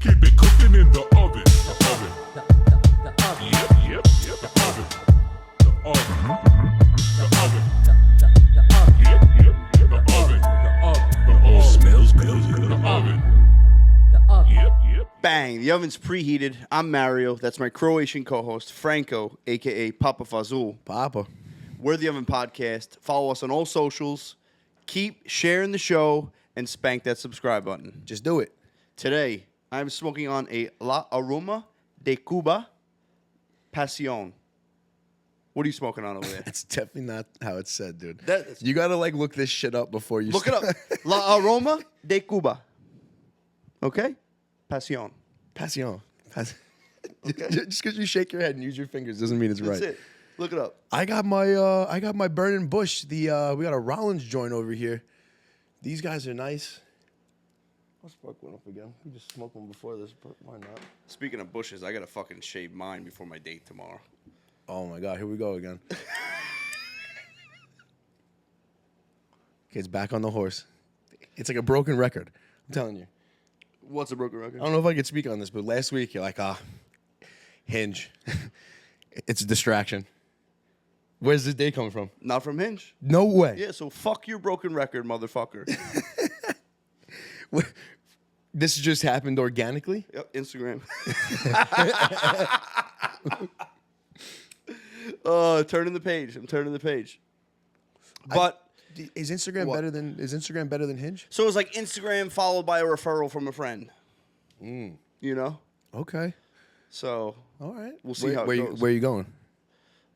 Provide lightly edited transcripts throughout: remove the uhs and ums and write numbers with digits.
Keep it cooking in the oven. The oven. The oven. Yep. The oven. The oven. The oven. The oven. Yep. The oven. The oven. The oven. Smells good. The oven. The oven. Yep. Bang, the oven's preheated. I'm Mario. That's my Croatian co-host, Franco, a.k.a. Papa Fazul. Papa. We're the Oven Podcast. Follow us on all socials. Keep sharing the show and spank that subscribe button. Just do it. Today, I'm smoking on a La Aroma de Cuba Pasión. What are you smoking on over there? It's definitely not how it's said, dude. That- You gotta look this shit up before you Look it up. La Aroma de Cuba. Okay? Pasión. Pasión. Just because you shake your head and use your fingers doesn't mean it's That's right. it. Look it up. I got my Burning Bush. We got a Rollins joint over here. These guys are nice. I'll spark one up again. We just smoked one before this, but why not? Speaking of bushes, I gotta fucking shave mine before my date tomorrow. Oh my god, here we go again. Kid's back on the horse. It's like a broken record. I'm telling you. What's a broken record? I don't know if I could speak on this, but last week you're like, Hinge. It's a distraction. Where's this day coming from? Not from Hinge. No way. Yeah, so fuck your broken record, motherfucker. This just happened organically? Yep, Instagram. Turning the page. I'm turning the page. But Is Instagram What? better than Hinge? so it was like Instagram followed by a referral from a friend. You know? Okay. So All right. We'll see how it where goes. Where are you going?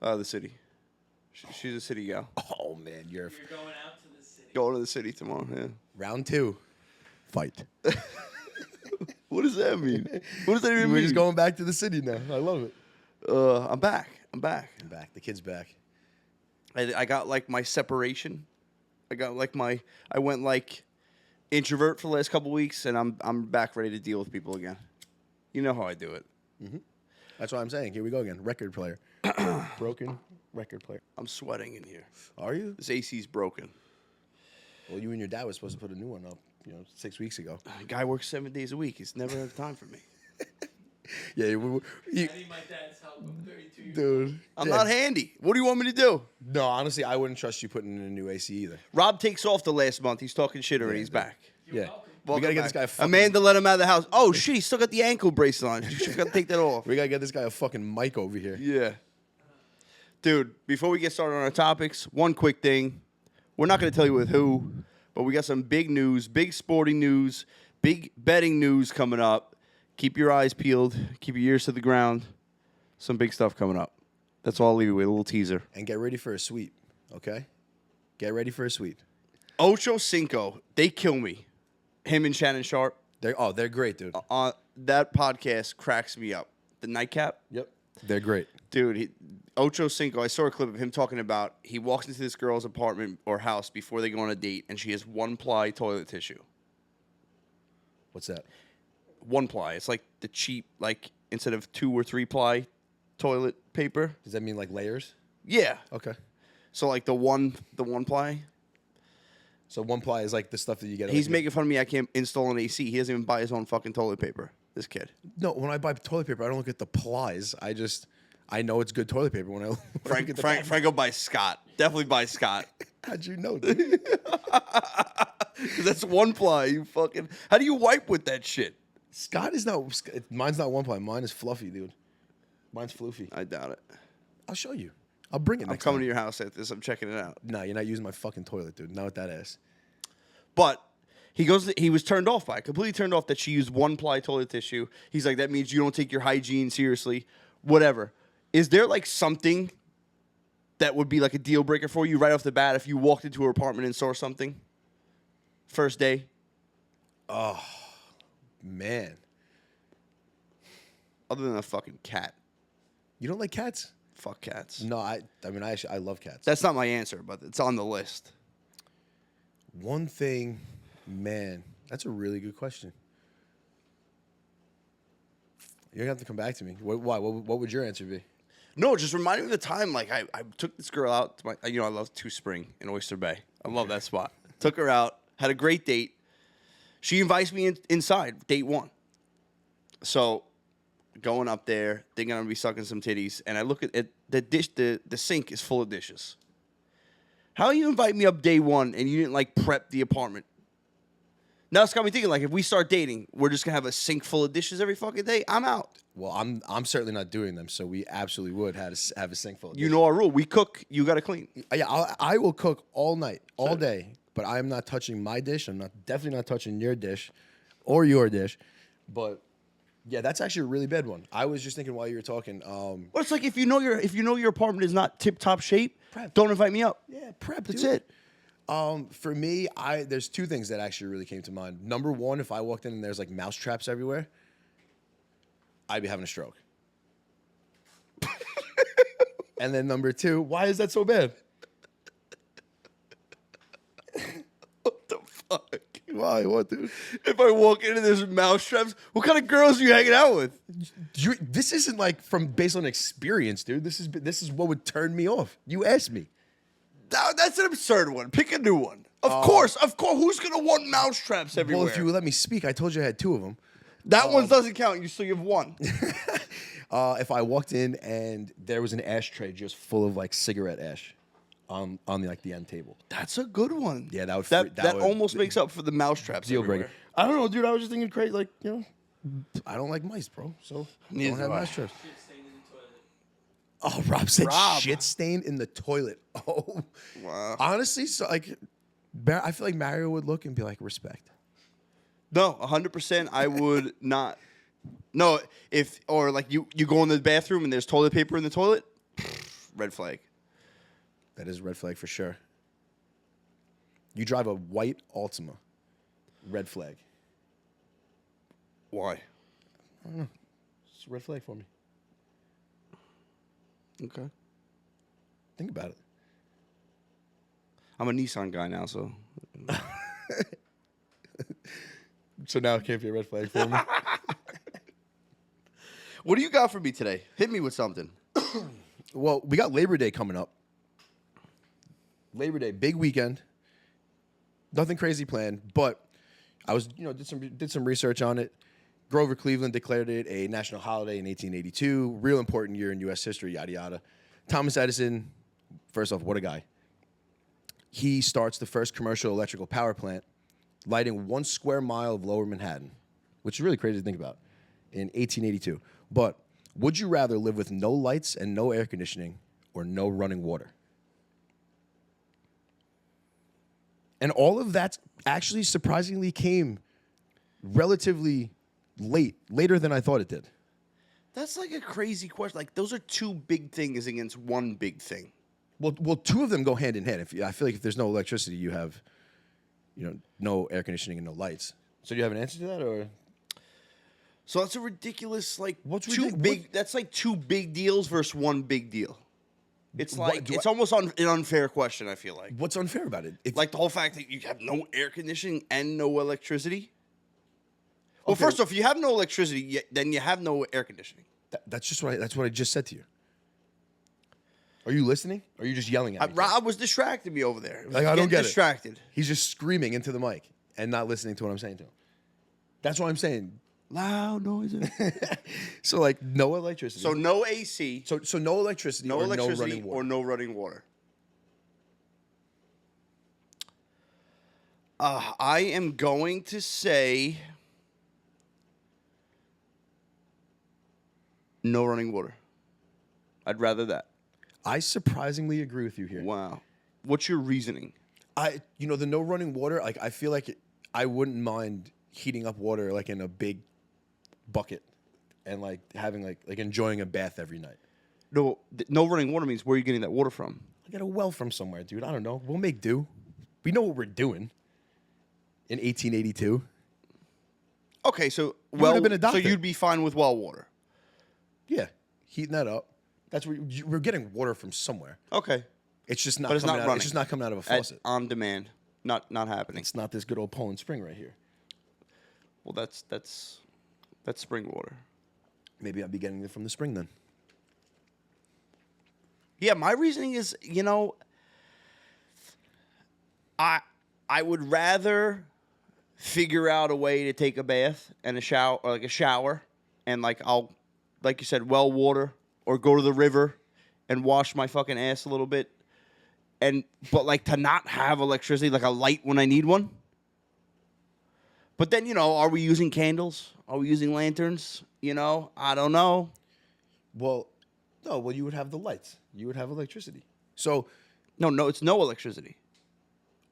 the city. She's a city gal. Oh man, You're going out to the city. Going to the city tomorrow, yeah. round 2. Fight. What does that mean? What does that even We're mean? just going back to the city now. I love it. I'm back. I'm back. I'm back. The kid's back. I got like my separation. I went like introvert for the last couple weeks, and I'm back ready to deal with people again. You know how I do it. That's what I'm saying. Here we go again. Record player. Broken record player. I'm sweating in here. Are you? This AC's broken. Well, you and your dad were supposed to put a new one up, 6 weeks ago. Guy works 7 days a week. He's never have time for me. Yeah, I need my dad's help. I'm 32 years old. dude. I'm not handy. What do you want me to do? No, honestly, I wouldn't trust you putting in a new AC either. Rob takes off the last month. He's talking shit already. He's back. Yeah. welcome. We gotta get this guy. Amanda let him out of the house. Oh shit, he still got the ankle bracelet on. You should gotta take that off. We gotta get this guy a fucking mic over here. Yeah. Dude, before we get started on our topics, one quick thing. We're not going to tell you with who, but we got some big news, big sporting news, big betting news coming up. Keep your eyes peeled. Keep your ears to the ground. Some big stuff coming up. That's all I'll leave you with, a little teaser. And get ready for a sweep, okay? Get ready for a sweep. Ocho Cinco, they kill me. Him and Shannon Sharpe. They're great, dude. That podcast cracks me up. The nightcap. Yep. They're great. Dude, Ocho Cinco, I saw a clip of him talking about he walks into this girl's apartment or house before they go on a date, and she has 1-ply toilet tissue. What's that? 1-ply. It's like the cheap, like instead of 2 or 3-ply toilet paper. Does that mean like layers? Yeah. Okay. So like the 1-ply. So 1-ply is like the stuff that you get. He's making fun of me. I can't install an AC. He doesn't even buy his own fucking toilet paper. This kid. No, when I buy toilet paper, I don't look at the plies. I know it's good toilet paper when I look at the package. Franco buys Scott. Definitely buys Scott. How'd you know, dude? 'Cause that's 1-ply. You fucking. How do you wipe with that shit? Scott is not. Mine's not 1-ply. Mine is fluffy, dude. Mine's floofy. I doubt it. I'll show you. I'll bring it I'm next coming time. to your house after this. I'm checking it out. No, you're not using my fucking toilet, dude. Not with that ass. But he was turned off by it. Completely turned off that she used 1-ply toilet tissue. He's like, that means you don't take your hygiene seriously. Whatever. Is there like something that would be like a deal breaker for you right off the bat if you walked into her apartment and saw something? First day? Man. Other than a fucking cat. You don't like cats? Fuck cats. No, I love cats. That's not my answer, but it's on the list. One thing, man, that's a really good question. You're gonna have to come back to me. Why? What would your answer be? No, just reminding me of the time, like, I took this girl out to my, I love Two Spring in Oyster Bay. I love that spot. Took her out, had a great date. She invites me inside, date one. So going up there, thinking I'm gonna be sucking some titties, and I look at it, the sink is full of dishes. How you invite me up day one and you didn't like prep the apartment? Now it's got me thinking, like, if we start dating, we're just gonna have a sink full of dishes every fucking day. I'm out. Well, I'm certainly not doing them, so we absolutely would have a sink full of You dishes. know our rule. We cook. You gotta clean. Yeah, I will cook all night, all day, but I am not touching my dish. I'm definitely not touching your dish or your dish. But yeah, that's actually a really bad one. I was just thinking while you were talking. Well, it's like if you know your apartment is not tip top shape, Prep. don't invite me up. Yeah, prep. That's dude. it. For me, there's two things that actually really came to mind. Number one, if I walked in and there's like mouse traps everywhere, I'd be having a stroke. And then number two, why is that so bad? What the fuck? Why? What, dude? If I walk in and there's mouse traps, what kind of girls are you hanging out with? This isn't like based on experience, dude. This is what would turn me off. You asked me. That's an absurd one. Pick a new one. Of course. Who's gonna want mouse traps everywhere? Well, if you would let me speak, I told you I had two of them. That one doesn't count. You have one. If I walked in and there was an ashtray just full of like cigarette ash on the end table. That's a good one. Yeah, that would that would- almost makes up for the mouse traps. Deal everywhere. breaker. I don't know, dude. I was just thinking, great, like I don't like mice, bro. So Neither don't have do I. mice traps. Shit stained in the toilet. Oh, Rob said Rob. shit stain in the toilet. Oh, Wow. honestly, so like, I feel like Mario would look and be like, respect. No, 100%. I would not. No, or like you go in the bathroom and there's toilet paper in the toilet. Red flag. That is a red flag for sure. You drive a white Altima. Red flag. Why? It's a red flag for me. Okay. Think about it. I'm a Nissan guy now, so. So now it can't be a red flag for me. What do you got for me today? Hit me with something. Well, we got Labor Day coming up. Labor Day, big weekend. Nothing crazy planned, but I was, did some research on it. Grover Cleveland declared it a national holiday in 1882. Real important year in U.S. history, yada, yada. Thomas Edison, first off, what a guy. He starts the first commercial electrical power plant, lighting 1 square mile of lower Manhattan, which is really crazy to think about, in 1882. But would you rather live with no lights and no air conditioning or no running water? And all of that actually surprisingly came relatively later than I thought it did. That's like a crazy question. Like, those are two big things against one big thing. Well, two of them go hand in hand. I feel like if there's no electricity, you have, no air conditioning and no lights. So do you have an answer to that, or? So that's a ridiculous, like, What's two ridic- big. what- That's like two big deals versus one big deal. It's What- like do it's I- almost an unfair question. I feel like, What's unfair about it? like the whole fact that you have no air conditioning and no electricity. Well, Okay. first off, if you have no electricity, then you have no air conditioning. that's what I just said to you. Are you listening? Or are you just yelling at me? Rob was distracting me over there. Like, I don't get it. distracted. He's just screaming into the mic and not listening to what I'm saying to him. That's what I'm saying. Loud noises. So like no electricity. So no AC, So no electricity, no or electricity, no running water. or no running water. I am going to say no running water. I'd rather that. I surprisingly agree with you here. Wow. What's your reasoning? The no running water, like I feel like I wouldn't mind heating up water like in a big bucket and like having like enjoying a bath every night. No, no running water means where are you getting that water from? I got a well from somewhere, dude. I don't know. We'll make do. We know what we're doing. In 1882. Okay, so would've been a so doctor. you'd be fine with well water. Yeah, heating that up. That's where we're getting water from somewhere. Okay, It's just not. but it's coming not out, running. It's just not coming out of a At- faucet. on demand. Not happening. It's not this good old Poland Spring right here. Well, that's spring water. Maybe I'll be getting it from the spring then. Yeah, my reasoning is, I would rather figure out a way to take a bath and a shower, or like a shower, and like I'll, like you said, well water or go to the river and wash my fucking ass a little bit. But like to not have electricity, like a light when I need one. But then, are we using candles? Are we using lanterns? I don't know. Well, no. Well, you would have the lights. You would have electricity. So No, it's no electricity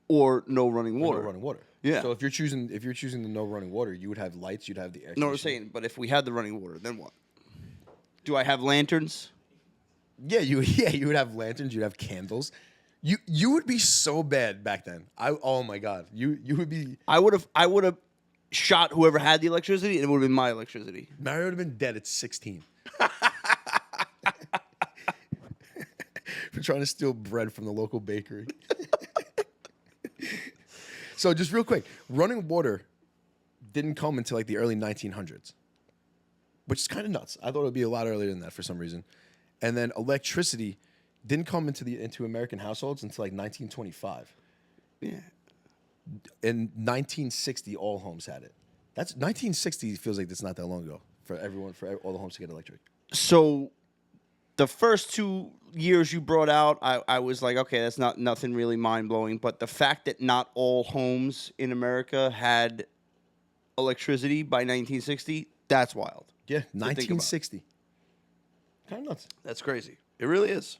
or no running water. no running water. Yeah. So if you're choosing the no running water, you would have lights. You'd have the air. No, I'm conditioning. saying, but if we had the running water, then what? Do I have lanterns? Yeah, you would have lanterns. You'd have candles. You would be so bad back then. Oh my god. You would be. I would have shot whoever had the electricity, and it would have been my electricity. Mario would have been dead at 16. For trying to steal bread from the local bakery. So just real quick, running water didn't come until like the early 1900s, which is kind of nuts. I thought it would be a lot earlier than that for some reason. And then electricity didn't come into American households until like 1925. Yeah. In 1960, all homes had it. That's 1960 feels like that's not that long ago for all the homes to get electric. So the first 2 years you brought out, I was like, okay, that's nothing really mind-blowing. But the fact that not all homes in America had electricity by 1960, that's wild. Yeah, think about. 1960. Kind of nuts. That's crazy. It really is.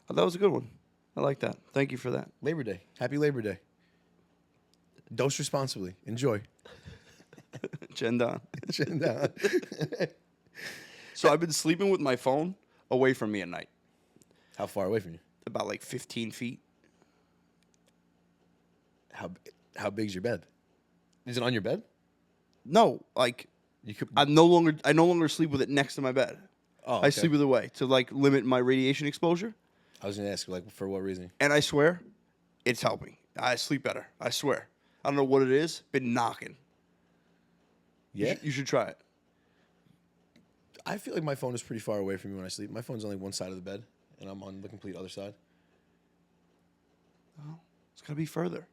Oh, that was a good one. I like that. Thank you for that. Labor Day. Happy Labor Day. Dose responsibly. Enjoy. Chendan. Chendan. So I've been sleeping with my phone away from me at night, How far away from you? about like 15 feet. How big's your bed? Is it on your bed? No, like You could. I no longer sleep with it next to my bed. Oh, I okay. sleep with it away to like limit my radiation exposure. I was gonna ask like for what reason? And I swear, it's helping. I sleep better. I swear. I don't know what it is. Been knocking. Yeah. You should try it. I feel like my phone is pretty far away from me when I sleep. My phone's on like one side of the bed, and I'm on the complete other side. It's gotta be further,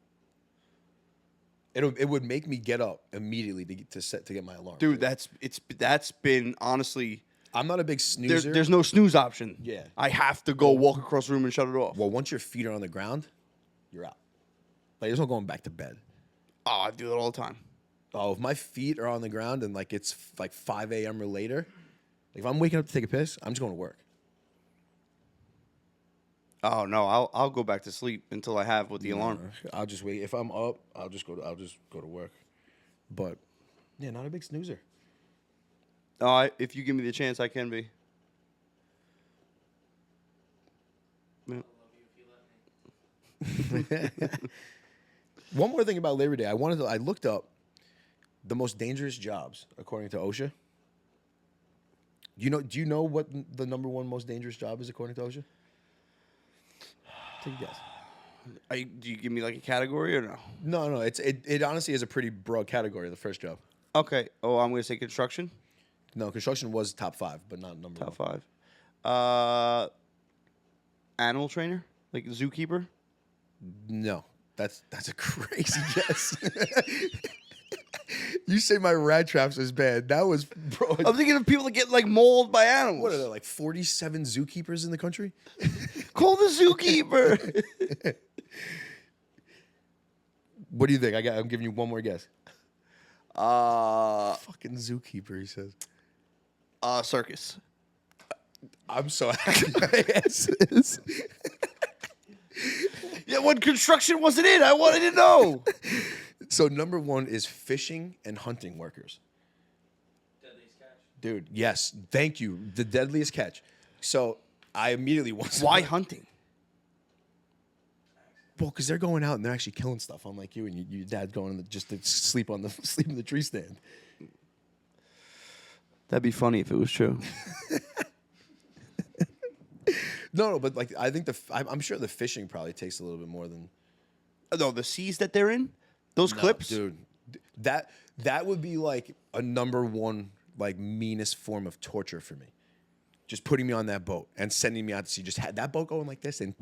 It would make me get up immediately to get my alarm. dude. That's been honestly. I'm not a big snoozer. There's no snooze option. Yeah. I have to go walk across the room and shut it off. Well, once your feet are on the ground, you're out. Like there's no going back to bed. Oh, I do that all the time. Oh, if my feet are on the ground and like it's like 5 a.m. or later, like if I'm waking up to take a piss, I'm just going to work. Oh no, I'll go back to sleep until I have with the alarm. I'll just wait. If I'm up, I'll just go to work. But yeah, not a big snoozer. If you give me the chance, I can be. Yeah. One more thing about Labor Day, I looked up the most dangerous jobs according to OSHA. Do you know what the number one most dangerous job is according to OSHA? Take a guess. Do you give me like a category or no? No. It honestly is a pretty broad category. The first job. Okay. Oh, I'm gonna say construction. No, construction was top 5, but not number Top one. 5. Animal trainer, like zookeeper. No, that's a crazy guess. You say my rat traps is bad. That was bro. I'm thinking of people that get like mauled by animals. What are there like 47 zookeepers in the country? Call the zookeeper. What do you think? I'm giving you one more guess. Fucking zookeeper, he says. Circus. I'm so happy my ass is. Yeah, when construction wasn't in, I wanted to know. So number 1 is fishing and hunting workers. Deadliest catch. Dude, yes, thank you. The deadliest catch. So I immediately was Why hunting? Well, because they're going out and they're actually killing stuff, unlike you and your dad going just to sleep in the tree stand. That'd be funny if it was true. No, but like I think I'm sure the fishing probably takes a little bit more than. No, the seas that they're in, those clips, dude. That would be like a number 1 like meanest form of torture for me. Just putting me on that boat and sending me out to sea. Just had that boat going like this, and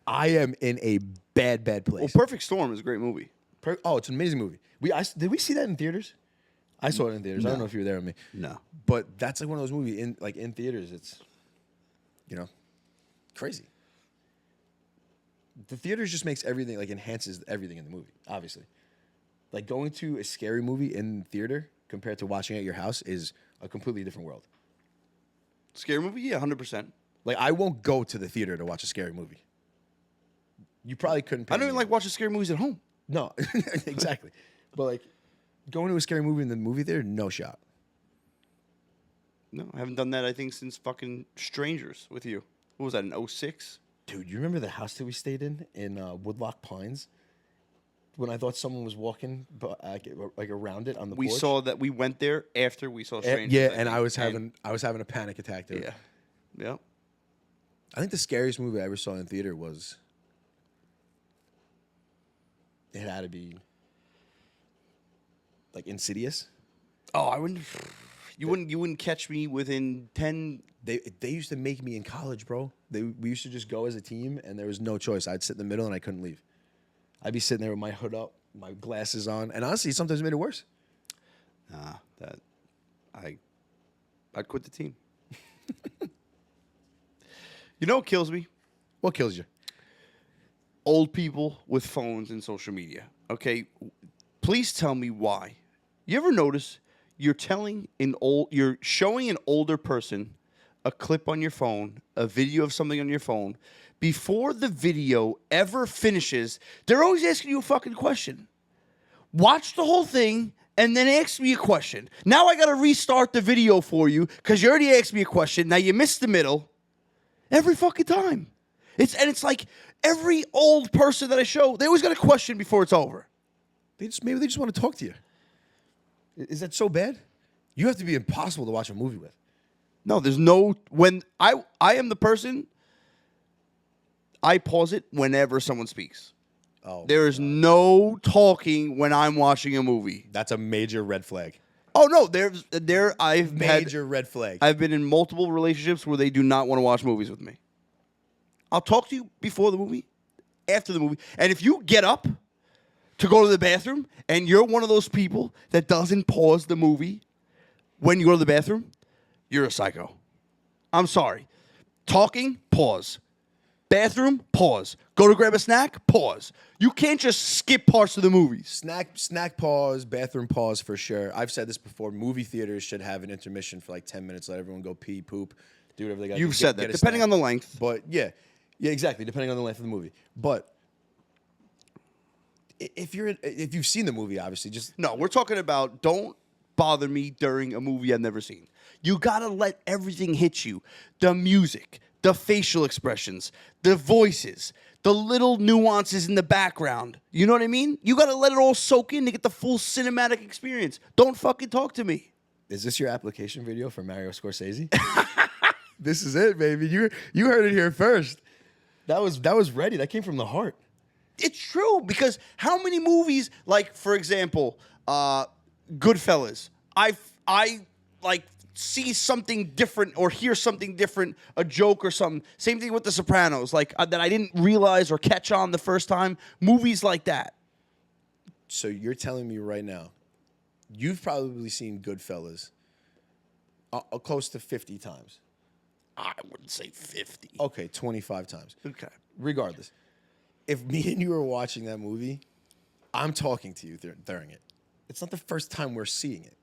I am in a bad Well, place. Perfect Storm is a great movie. It's an amazing movie. Did we see that in theaters? I saw it in theaters. I don't know if you were there with me. No. But that's like one of those movies in theaters. It's, crazy. The theaters just makes everything, like, enhances everything in the movie, obviously. Like, going to a scary movie in theater compared to watching it at your house is a completely different world. Scary movie? Yeah, 100%. Like, I won't go to the theater to watch a scary movie. You probably couldn't pay I don't me. even like watching scary movies at home. No, exactly. But, like, going to a scary movie in the movie theater, no shot. No, I haven't done that, I think, since fucking Strangers with you. What was that, in 06? Dude, you remember the house that we stayed in Woodlock Pines? When I thought someone was walking like around it on the We porch? saw that we went there after we saw Strangers. Yeah, think. and I was having a panic attack there. Yeah. Yeah. I think the scariest movie I ever saw in theater was. It had to be like Insidious. Oh, I wouldn't. You wouldn't catch me within 10. They used to make me in college, bro. We used to just go as a team, and there was no choice. I'd sit in the middle, and I couldn't leave. I'd be sitting there with my hood up, my glasses on, and honestly, sometimes it made it worse. Nah, I'd quit the team. You know what kills me? What kills you? Old people with phones and social media. Okay, please tell me why. You ever notice you're showing an older person a clip on your phone, a video of something on your phone, before the video ever finishes, they're always asking you a fucking question. Watch the whole thing and then ask me a question. Now I got to restart the video for you because you already asked me a question. Now you missed the middle. Every fucking time. It's like every old person that I show, they always got a question before it's over. Maybe they just want to talk to you. Is that so bad? You have to be impossible to watch a movie with. No, there's no when I am the person. I pause it whenever someone speaks. Oh, There is no talking when I'm watching a movie. that's a major red flag. Oh no, Major red flag. I've been in multiple relationships where they do not want to watch movies with me. I'll talk to you before the movie, after the movie, and if you get up to go to the bathroom and you're one of those people that doesn't pause the movie when you go to the bathroom, you're a psycho. I'm sorry. Talking, pause. Bathroom, pause. Go to grab a snack, pause. You can't just skip parts of the movies. Snack pause, bathroom pause for sure. I've said this before. Movie theaters should have an intermission for like 10 minutes. Let everyone go pee, poop, do whatever they got to do. You've said that, depending on the length. But yeah, exactly. Depending on the length of the movie. But if you've seen the movie, obviously, just No, we're talking about don't bother me during a movie I've never seen. You got to let everything hit you. The music, the facial expressions, the voices, the little nuances in the background. You know what I mean? You got to let it all soak in to get the full cinematic experience. Don't fucking talk to me. is this your application video for Mario Scorsese? This is it, baby. You heard it here first. That was ready. That came from the heart. It's true because how many movies, like for example, Goodfellas, I like see something different or hear something different, a joke or something. Same thing with The Sopranos, like that I didn't realize or catch on the first time. Movies like that. So you're telling me right now, you've probably seen Goodfellas close to 50 times. I wouldn't say 50. Okay, 25 times. Okay. Regardless, if me and you are watching that movie, I'm talking to you during it. It's not the first time we're seeing it.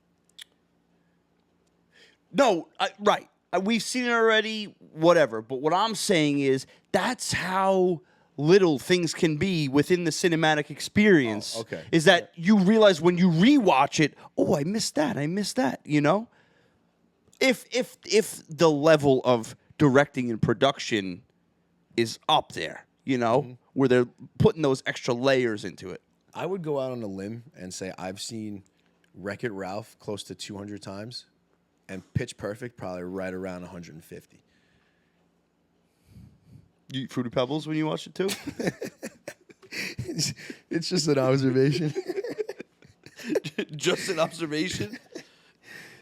No, right. We've seen it already, whatever. But what I'm saying is that's how little things can be within the cinematic experience. Oh, okay. Is that you realize when you rewatch it, oh, I missed that, you know? If the level of directing and production is up there, you know, where they're putting those extra layers into it. I would go out on a limb and say I've seen Wreck-It Ralph close to 200 times and Pitch Perfect probably right around 150. You eat Fruity Pebbles when you watch it too? It's just an observation. Just an observation?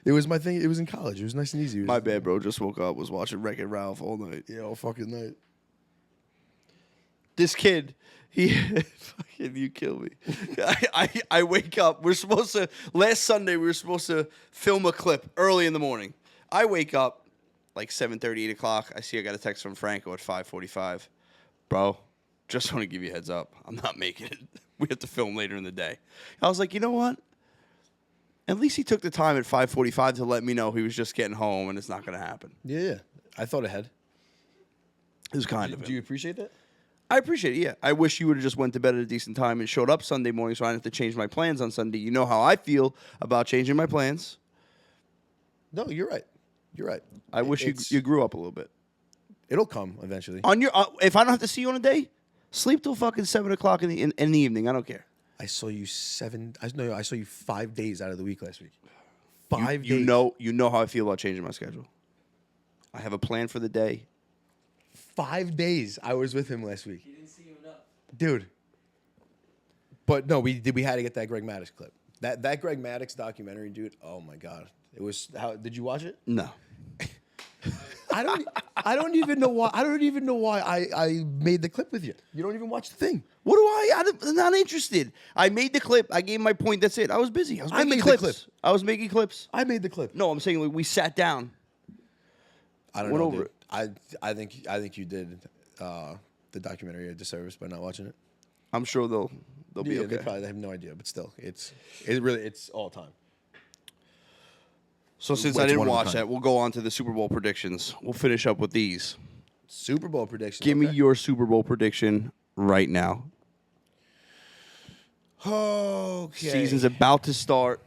It was my thing. It was in college. It was nice and easy. My bad, bro. Just woke up, was watching Wreck-It Ralph all night. Yeah, all fucking night. This kid, he fucking you kill me. I wake up. Last Sunday we were supposed to film a clip early in the morning. I wake up like 7:30, 8 o'clock. I see I got a text from Franco at 5:45. Bro, just want to give you a heads up. I'm not making it. We have to film later in the day. I was like, you know what? At least he took the time at 5:45 to let me know he was just getting home and it's not going to happen. Yeah. I thought ahead. It was kind of Do you appreciate that? I appreciate it, yeah. I wish you would have just went to bed at a decent time and showed up Sunday morning so I didn't have to change my plans on Sunday. You know how I feel about changing my plans. No, you're right. You're right. I wish you grew up a little bit. It'll come eventually. On your, if I don't have to see you on a day, sleep till fucking 7 o'clock in the evening. I don't care. I saw you 5 days out of the week last week. 5 days. You know how I feel about changing my schedule. I have a plan for the day. 5 days I was with him last week. He didn't see you enough. Dude. But no, we had to get that Greg Maddux clip. That Greg Maddux documentary, dude. Oh my God. It was did you watch it? No. I don't even know why I made the clip with you. You don't even watch the thing. What do I'm not interested. I made the clip. I gave my point. That's it. I was busy. I was making made the clips. clip. I was making clips. I made the clip. No, I'm saying like, we sat down. I don't Went know. over Dude. it. I think you did the documentary a disservice by not watching it. I'm sure they'll be okay. They have no idea, but still, it's all time. So since It's I didn't one of a watch kind. that, we'll go on to the Super Bowl predictions. We'll finish up with these. Super Bowl prediction. Give me your Super Bowl prediction right now. Okay. Season's about to start.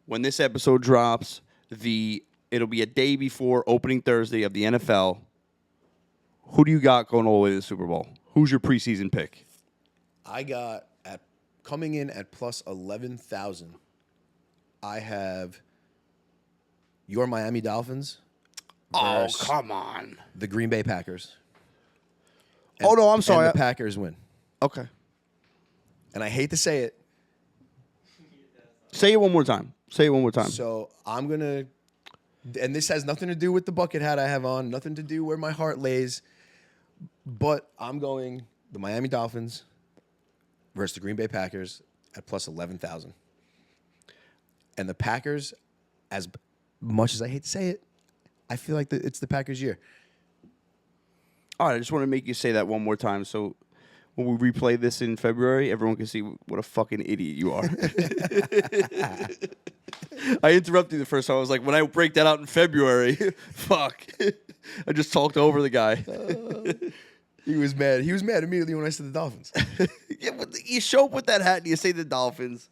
When this episode drops, it'll be a day before opening Thursday of the NFL. Who do you got going all the way to the Super Bowl? Who's your preseason pick? I got coming in at plus 11,000. I have your Miami Dolphins. versus come on. the Green Bay Packers. Oh, no, I'm sorry. And the Packers win. Okay. And I hate to say it, Say it one more time. so I'm going to, and this has nothing to do with the bucket hat I have on, nothing to do where my heart lays, but I'm going the Miami Dolphins versus the Green Bay Packers at plus 11,000. And the Packers, as much as I hate to say it, I feel like it's the Packers' year. All right, I just want to make you say that one more time so when we replay this in February, everyone can see what a fucking idiot you are. I interrupted you the first time. I was like, when I break that out in February, fuck. I just talked over the guy. He was mad. He was mad immediately when I said the Dolphins. Yeah, but you show up with that hat and you say the Dolphins.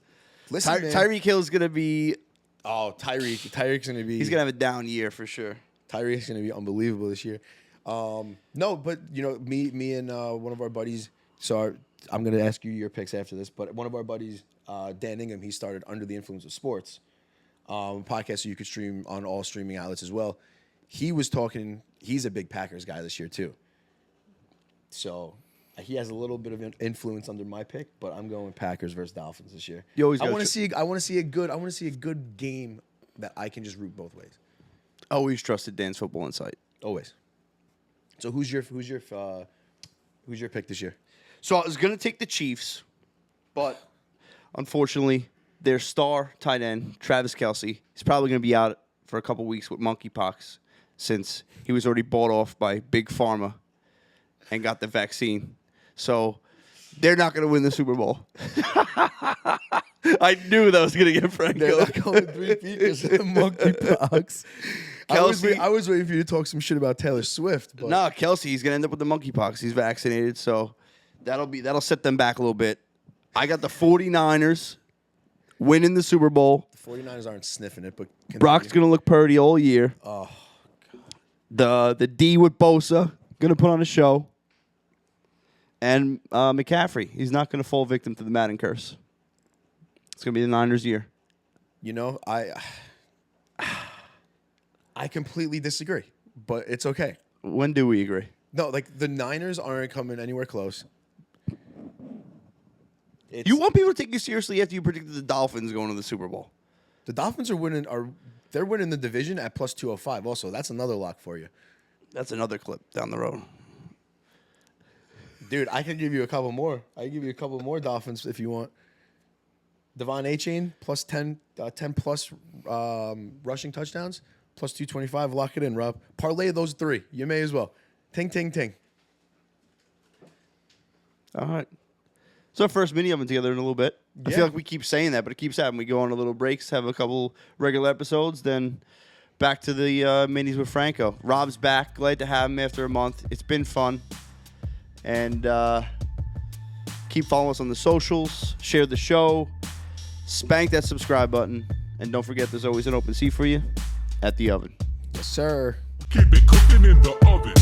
Listen, man. Tyreek Hill's going to be... Oh, Tyreek's going to be... He's going to have a down year for sure. Tyreek's going to be unbelievable this year. No, but, me and one of our buddies... So I'm going to ask you your picks after this, but one of our buddies, Dan Ingham, he started Under the Influence of Sports, podcast so you could stream on all streaming outlets as well. He was talking, he's a big Packers guy this year too. So he has a little bit of influence under my pick, but I'm going Packers versus Dolphins this year. You always I gotta want to see a good game that I can just root both ways. Always trusted Dan's Football Insight. Always. So who's your pick this year? So I was going to take the Chiefs, but unfortunately, their star tight end, Travis Kelce, is probably going to be out for a couple weeks with monkeypox since he was already bought off by Big Pharma and got the vaccine. So they're not going to win the Super Bowl. I knew that was going to get Franco. They're not going 3 because of monkeypox. Kelce- I was waiting for you to talk some shit about Taylor Swift. But No, Kelce, he's going to end up with the monkeypox. He's vaccinated, so that'll set them back a little bit. I got the 49ers winning the Super Bowl. the 49ers aren't sniffing it, but Brock's going to look purdy all year. Oh, The D with Bosa going to put on a show. And McCaffrey, he's not going to fall victim to the Madden curse. It's going to be the Niners' year. I completely disagree, but it's okay. When do we agree? No, like the Niners aren't coming anywhere close. You want people to take you seriously after you predicted the Dolphins going to the Super Bowl. The Dolphins they're winning the division at plus 205. Also, that's another lock for you. That's another clip down the road. Dude, I can give you a couple more. I can give you a couple more Dolphins if you want. Devon A-Chain plus 10 plus rushing touchdowns, plus 225. Lock it in, Rob. Parlay those three. You may as well. Ting, ting, ting. All right. It's our first mini oven together in a little bit. I Yeah. feel like we keep saying that, but it keeps happening. We go on a little breaks, have a couple regular episodes, then back to the minis with Franco. Rob's back. Glad to have him after a month. It's been fun. And keep following us on the socials. Share the show. Spank that subscribe button. And don't forget, there's always an open seat for you at the oven. Yes, sir. Keep it cooking in the oven.